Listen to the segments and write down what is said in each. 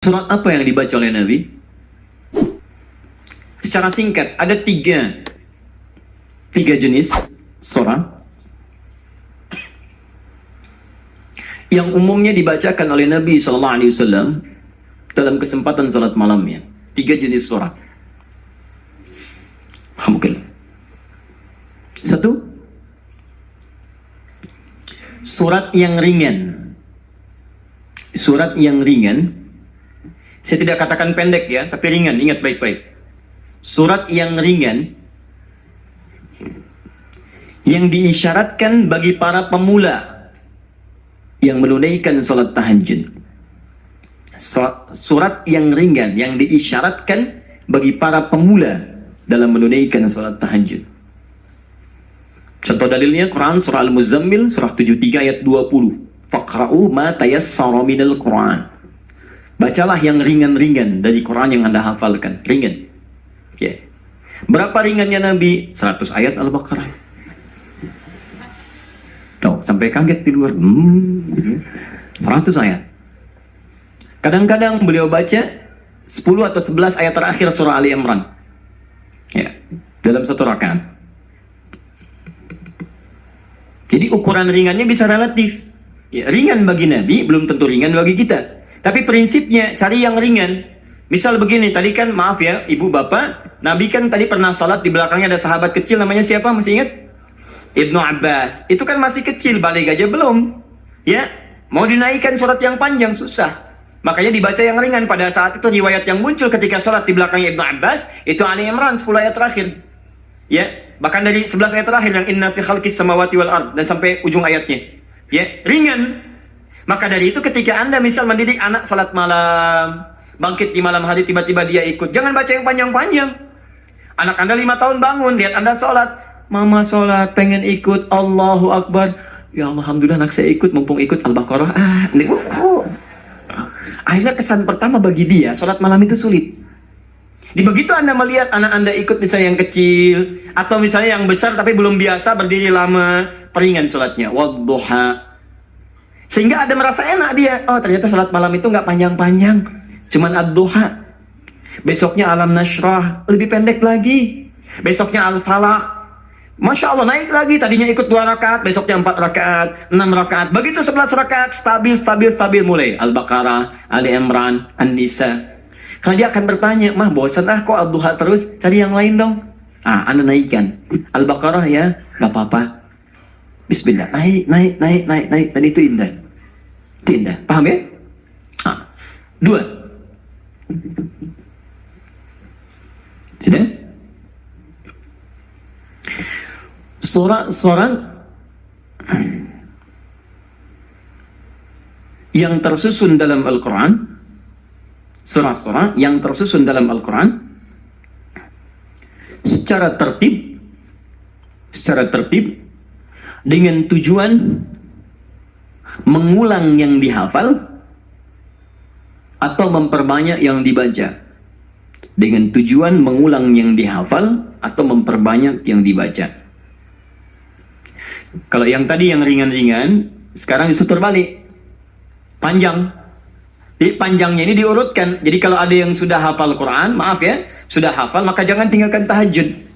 Surat apa yang dibaca oleh Nabi? Secara singkat, ada tiga jenis surat yang umumnya dibacakan oleh Nabi SAW dalam kesempatan salat malamnya. Tiga jenis surat. Alhamdulillah. Satu, surat yang ringan. Surat yang ringan. Saya tidak katakan pendek ya, tapi ringan. Ingat baik-baik. Surat yang ringan yang diisyaratkan bagi para pemula yang menunaikan salat tahajud. Surat yang ringan yang diisyaratkan bagi para pemula dalam menunaikan salat tahajud. Contoh dalilnya Quran surah Al-Muzammil surah 73 ayat 20. Faqra'u ma tayassara minal Quran. Bacalah yang ringan-ringan dari Quran yang Anda hafalkan. Ringan. Okay. Berapa ringannya Nabi? 100 ayat Al-Baqarah. Tuh, sampai kaget di luar. 100 ayat. Kadang-kadang beliau baca 10 atau 11 ayat terakhir surah Ali Imran. Ya, dalam satu rakaat. Jadi ukuran ringannya bisa relatif. Ya, ringan bagi Nabi, belum tentu ringan bagi kita. Tapi prinsipnya cari yang ringan. Misal begini, tadi kan maaf ya, ibu bapak, Nabi kan tadi pernah sholat di belakangnya ada sahabat kecil namanya siapa? Masih ingat? Ibnu Abbas. Itu kan masih kecil, balik aja belum. Ya, mau dinaikkan surat yang panjang susah. Makanya dibaca yang ringan. Pada saat itu riwayat yang muncul ketika sholat di belakangnya Ibnu Abbas itu Ali Imran 10 ayat terakhir. Ya, bahkan dari 11 ayat terakhir yang inna fi khalqis samawati wal ard dan sampai ujung ayatnya. Ya, ringan. Maka dari itu ketika Anda misal mendidik anak salat malam, bangkit di malam hari tiba-tiba dia ikut, jangan baca yang panjang-panjang. Anak Anda 5 tahun bangun, lihat Anda salat, mama salat, pengen ikut, Allahu Akbar. Ya Allah, alhamdulillah anak saya ikut, mumpung ikut Al-Baqarah. Akhirnya kesan pertama bagi dia, salat malam itu sulit. Di begitu Anda melihat anak Anda ikut misalnya yang kecil, atau misalnya yang besar tapi belum biasa berdiri lama, peringan salatnya, wadduha. Sehingga ada merasa enak dia. Oh ternyata salat malam itu nggak panjang-panjang. Cuman ad-duha. Besoknya alam nashrah. Lebih pendek lagi. Besoknya al-falaq. Masya Allah naik lagi. Tadinya ikut 2 rakaat. Besoknya 4 rakaat. 6 rakaat. Begitu 11 rakaat. Stabil mulai. Al-Baqarah. Ali Imran. An-Nisa. Karena dia akan bertanya. Mah bosan kok ad-duha terus. Cari yang lain dong. Anda naikkan. Al-Baqarah ya. Gak apa-apa. Bismillah, naik. Dan itu indah. Itu indah. Paham ya? 2. Sudah? Surat yang tersusun dalam Al-Quran, surah-surah yang tersusun dalam Al-Quran secara tertib dengan tujuan mengulang yang dihafal atau memperbanyak yang dibaca. Dengan tujuan mengulang yang dihafal atau memperbanyak yang dibaca. Kalau yang tadi yang ringan-ringan, sekarang justru terbalik. Panjang. Jadi panjangnya ini diurutkan. Jadi kalau ada yang sudah hafal Quran, maaf ya, sudah hafal, maka jangan tinggalkan tahajud.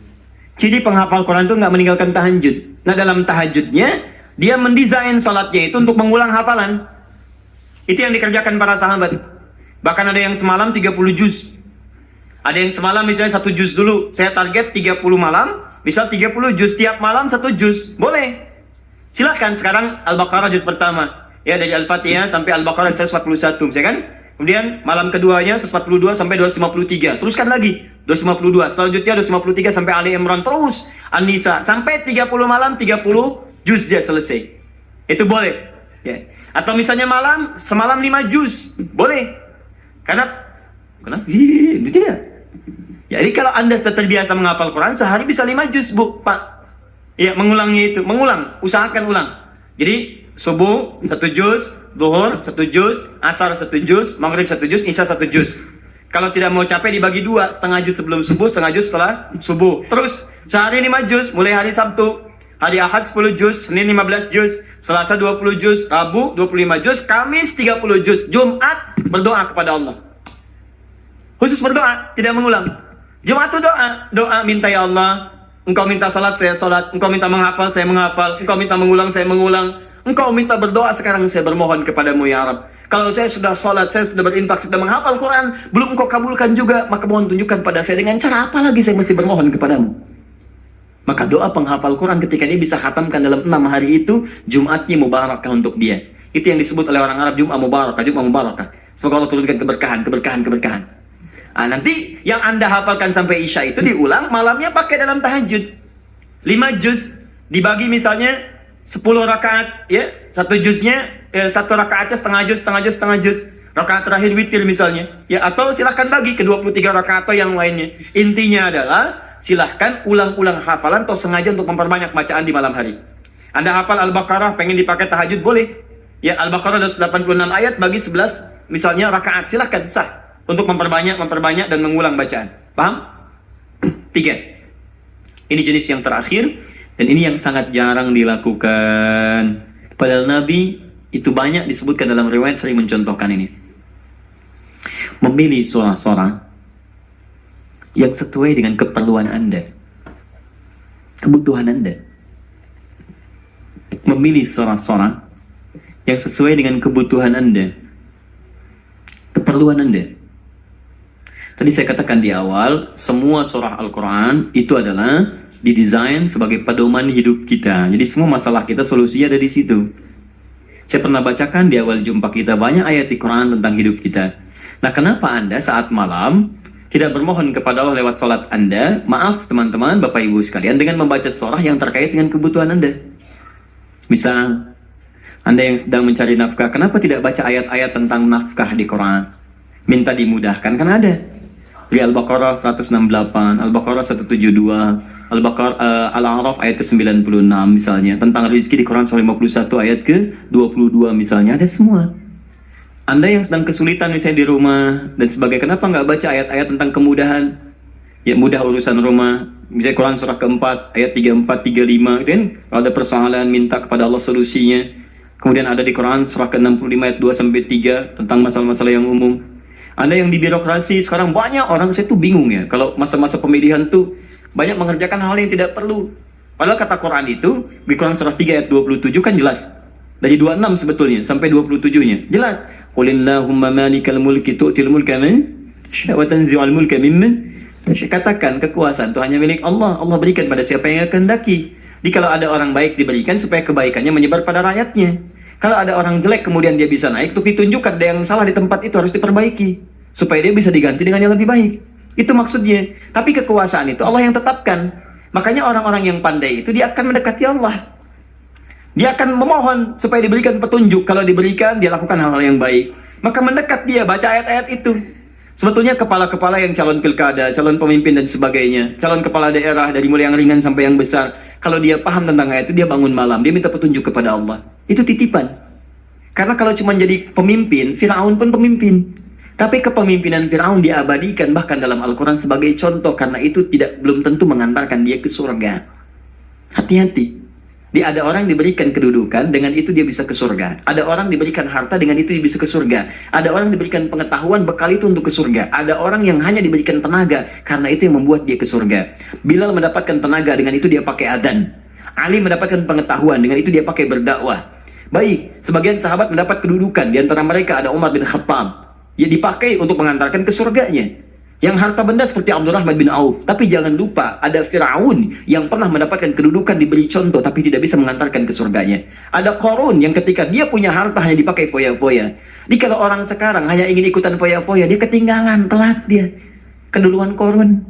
Ciri penghafal Quran itu nggak meninggalkan tahajud. Nah dalam tahajudnya, dia mendesain salatnya itu untuk mengulang hafalan. Itu yang dikerjakan para sahabat. Bahkan ada yang semalam 30 juz. Ada yang semalam misalnya 1 juz dulu. Saya target 30 malam, misal 30 juz. Tiap malam 1 juz. Boleh. Silahkan sekarang Al-Baqarah juz pertama. Ya dari Al-Fatihah sampai Al-Baqarah 141. Misalnya kan? Kemudian malam keduanya 142 sampai 253. Teruskan lagi 252. Selanjutnya 253 sampai Ali Imran. Terus An-Nisa sampai 30 malam 30 juz dia selesai. Itu boleh. Ya. Atau misalnya semalam 5 juz. Boleh. Kenapa? Itu dia. Jadi kalau Anda sudah terbiasa menghafal Quran, sehari bisa 5 juz, Bu, Pak. Ya, mengulangnya itu. Mengulang. Usahakan ulang. Jadi subuh 1 juz, zuhur 1 juz, asar 1 juz, maghrib 1 juz, isya 1 juz. Kalau tidak mau capek dibagi 2, setengah juz sebelum subuh, setengah juz setelah subuh. Terus sehari 5 juz, mulai hari Sabtu, hari Ahad 10 juz, Senin 15 juz, Selasa 20 juz, Rabu 25 juz, Kamis 30 juz, Jumat berdoa kepada Allah. Khusus berdoa, tidak mengulang. Jumat itu doa minta ya Allah, Engkau minta salat saya salat, Engkau minta menghafal saya menghafal, Engkau minta mengulang saya mengulang, Engkau minta berdoa sekarang saya bermohon kepadamu ya Rabb. Kalau saya sudah salat, saya sudah berinfak, sudah menghafal Quran, belum Engkau kabulkan juga, maka mohon tunjukkan pada saya dengan cara apa lagi saya mesti bermohon kepadamu. Maka doa penghafal Quran ketika dia bisa khatamkan dalam 6 hari itu, Jumatnya mubarakah untuk dia. Itu yang disebut oleh orang Arab Jumat mubarakah, Jumat mubarakah. Semoga Allah turunkan keberkahan. Nanti yang Anda hafalkan sampai Isya itu diulang, malamnya pakai dalam tahajud. 5 juz dibagi misalnya 10 rakaat, ya. Satu juznya, satu rakaatnya setengah juz. Rakaat terakhir witir misalnya, ya. Atau silahkan bagi ke 23 rakaat atau yang lainnya. Intinya adalah silahkan ulang-ulang hafalan atau sengaja untuk memperbanyak bacaan di malam hari. Anda hafal Al-Baqarah, pengen dipakai tahajud, boleh. Ya, Al-Baqarah ada 86 ayat bagi 11 misalnya rakaat, silahkan, sah. Untuk memperbanyak dan mengulang bacaan. Paham? 3. Ini jenis yang terakhir, dan ini yang sangat jarang dilakukan. Padahal Nabi itu banyak disebutkan dalam riwayat sering mencontohkan ini. Memilih surah-surah yang sesuai dengan keperluan Anda, kebutuhan Anda. Memilih surah-surah yang sesuai dengan kebutuhan Anda, keperluan Anda. Tadi saya katakan di awal, semua surah Al-Quran itu adalah didesain sebagai pedoman hidup kita. Jadi semua masalah kita solusinya ada di situ. Saya pernah bacakan di awal jumpa kita banyak ayat di Quran tentang hidup kita. Nah, kenapa Anda saat malam tidak bermohon kepada Allah lewat sholat Anda? Maaf teman-teman, Bapak Ibu sekalian, dengan membaca surah yang terkait dengan kebutuhan Anda. Misal, Anda yang sedang mencari nafkah, kenapa tidak baca ayat-ayat tentang nafkah di Quran? Minta dimudahkan, kan ada. Di Al-Baqarah 168, Al-Baqarah 172, Al-A'raf ayat ke-96 misalnya. Tentang rezeki di Quran surah 51 ayat ke-22 misalnya. Ada semua. Anda yang sedang kesulitan misalnya di rumah dan sebagainya, kenapa nggak baca ayat-ayat tentang kemudahan? Ya, mudah urusan rumah. Misalnya Quran surah ke-4 ayat 34, 35 kan? Kalau ada persoalan minta kepada Allah solusinya. Kemudian ada di Quran surah ke-65 ayat 2-3 tentang masalah-masalah yang umum. Anda yang di birokrasi, sekarang banyak orang, saya tuh bingung ya, kalau masa-masa pemilihan tuh banyak mengerjakan hal yang tidak perlu. Padahal kata Quran itu, di Quran surah 3 ayat 27 kan jelas. Dari 26 sebetulnya, sampai 27-nya. Jelas. Qulillahumma malikal mulki tu'til mulka man tasha' wa tanzi'ul mulka mimman tasha'. Katakan kekuasaan itu hanya milik Allah. Allah berikan pada siapa yang kehendaki. Jadi kalau ada orang baik diberikan supaya kebaikannya menyebar pada rakyatnya. Kalau ada orang jelek kemudian dia bisa naik, untuk ditunjukkan ada yang salah di tempat itu harus diperbaiki supaya dia bisa diganti dengan yang lebih baik. Itu maksudnya. Tapi kekuasaan itu Allah yang tetapkan. Makanya orang-orang yang pandai itu dia akan mendekati Allah. Dia akan memohon supaya diberikan petunjuk. Kalau diberikan, dia lakukan hal-hal yang baik. Maka mendekat dia, baca ayat-ayat itu. Sebetulnya kepala-kepala yang calon pilkada, calon pemimpin dan sebagainya, calon kepala daerah dari mulai yang ringan sampai yang besar, kalau dia paham tentang ayat itu, dia bangun malam, dia minta petunjuk kepada Allah. Itu titipan. Karena kalau cuma jadi pemimpin, Fir'aun pun pemimpin. Tapi kepemimpinan Fir'aun diabadikan bahkan dalam Al-Quran sebagai contoh, karena itu belum tentu mengantarkan dia ke surga. Hati-hati. Dia ada orang diberikan kedudukan, dengan itu dia bisa ke surga. Ada orang diberikan harta, dengan itu dia bisa ke surga. Ada orang diberikan pengetahuan, bekal itu untuk ke surga. Ada orang yang hanya diberikan tenaga, karena itu yang membuat dia ke surga. Bilal mendapatkan tenaga, dengan itu dia pakai adzan. Ali mendapatkan pengetahuan, dengan itu dia pakai berdakwah. Baik, sebagian sahabat mendapat kedudukan, di antara mereka ada Umar bin Khattab. Ya dipakai untuk mengantarkan ke surganya. Yang harta benda seperti Abdurrahman bin Auf. Tapi jangan lupa, ada Fir'aun yang pernah mendapatkan kedudukan, diberi contoh, tapi tidak bisa mengantarkan ke surganya. Ada Qarun yang ketika dia punya harta hanya dipakai foya-foya. Jadi kalau orang sekarang hanya ingin ikutan foya-foya, dia ketinggalan, telat dia. Keduluan Qarun.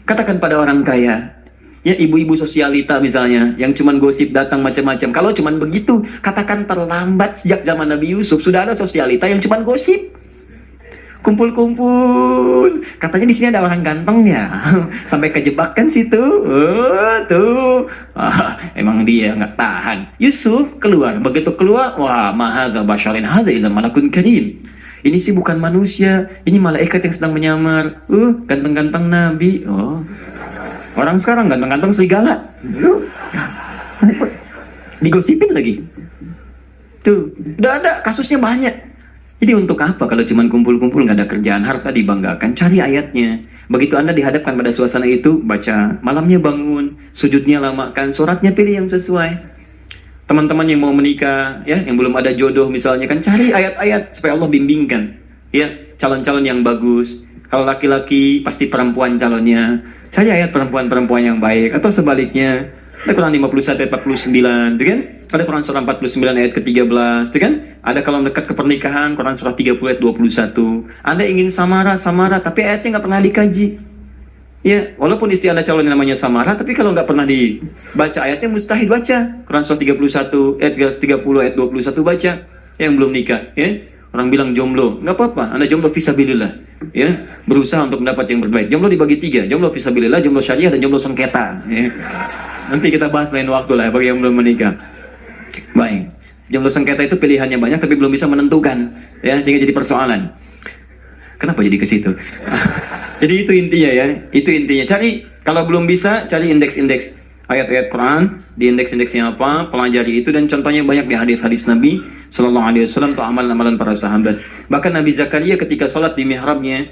Katakan pada orang kaya, ya ibu-ibu sosialita misalnya, yang cuman gosip datang macam-macam. Kalau cuman begitu, katakan terlambat. Sejak zaman Nabi Yusuf sudah ada sosialita yang cuman gosip. Kumpul-kumpul, katanya di sini ada orang ganteng ya, sampai kejebak kan situ. Tuh, emang dia nggak tahan. Yusuf keluar, begitu keluar, wah, mahadza basyarin hadza illa malakun karim. Ini sih bukan manusia, ini malaikat yang sedang menyamar. Ganteng-ganteng Nabi. Oh, orang sekarang ganteng-ganteng serigala. Digosipin lagi. Tuh, udah ada kasusnya banyak. Jadi untuk apa kalau cuma kumpul-kumpul nggak ada kerjaan, harta dibanggakan, cari ayatnya. Begitu Anda dihadapkan pada suasana itu, baca, malamnya bangun, sujudnya lamakan, sholatnya pilih yang sesuai. Teman-teman yang mau menikah, ya, yang belum ada jodoh misalnya, kan cari ayat-ayat supaya Allah bimbingkan, ya, calon-calon yang bagus. Kalau laki-laki pasti perempuan calonnya, cari ayat perempuan-perempuan yang baik, atau sebaliknya. Ada Quran 51 ayat 49, gitu kan? Ada Quran surah 49 ayat ke-13, gitu kan? Ada kalau dekat ke pernikahan, Quran surah 30 ayat 21. Anda ingin samara, tapi ayatnya nggak pernah dikaji. Ya, walaupun istri Anda calon yang namanya samara, tapi kalau nggak pernah dibaca ayatnya, mustahil baca. Quran surah 31 ayat 30 ayat 21 baca. Yang belum nikah, ya. Orang bilang jomblo, nggak apa-apa. Anda jomblo fisabilillah, ya. Berusaha untuk mendapat yang terbaik. Jomblo dibagi 3, jomblo fisabilillah, jomblo syariah, dan jomblo sengketa. Ya. Nanti kita bahas lain waktu lah bagi yang belum menikah. Baik. Jomblo sengketa itu pilihannya banyak tapi belum bisa menentukan, ya, sehingga jadi persoalan. Kenapa jadi ke situ? Jadi itu intinya, ya. Itu intinya. Cari, kalau belum bisa, cari indeks-indeks ayat-ayat Quran, di indeks-indeksnya apa, pelajari itu, dan contohnya banyak di hadis-hadis Nabi Sallallahu Alaihi Wasallam atau amalan-amalan para sahabat. Bahkan Nabi Zakaria ketika sholat di mihrabnya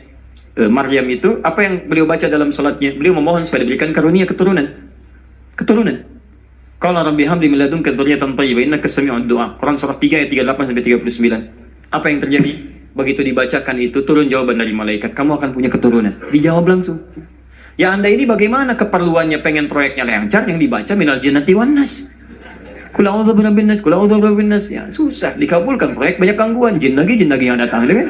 Maryam itu, apa yang beliau baca dalam sholatnya? Beliau memohon supaya diberikan karunia keturunan. Qala rabbi habli min ladunka dzurriyyatan thayyibah innaka sami'ud du'a. Quran surah 3 ayat 38 sampai 39. Apa yang terjadi? Begitu dibacakan itu, turun jawaban dari malaikat, kamu akan punya keturunan. Dijawab langsung. Ya Anda ini bagaimana keperluannya pengen proyeknya lancar, yang dibaca minal jinnati wan nas. Qul a'udzu birabbin nas, qul a'udzu birabbin nas. Ya susah dikabulkan proyek, banyak gangguan, jin lagi yang datang, kan?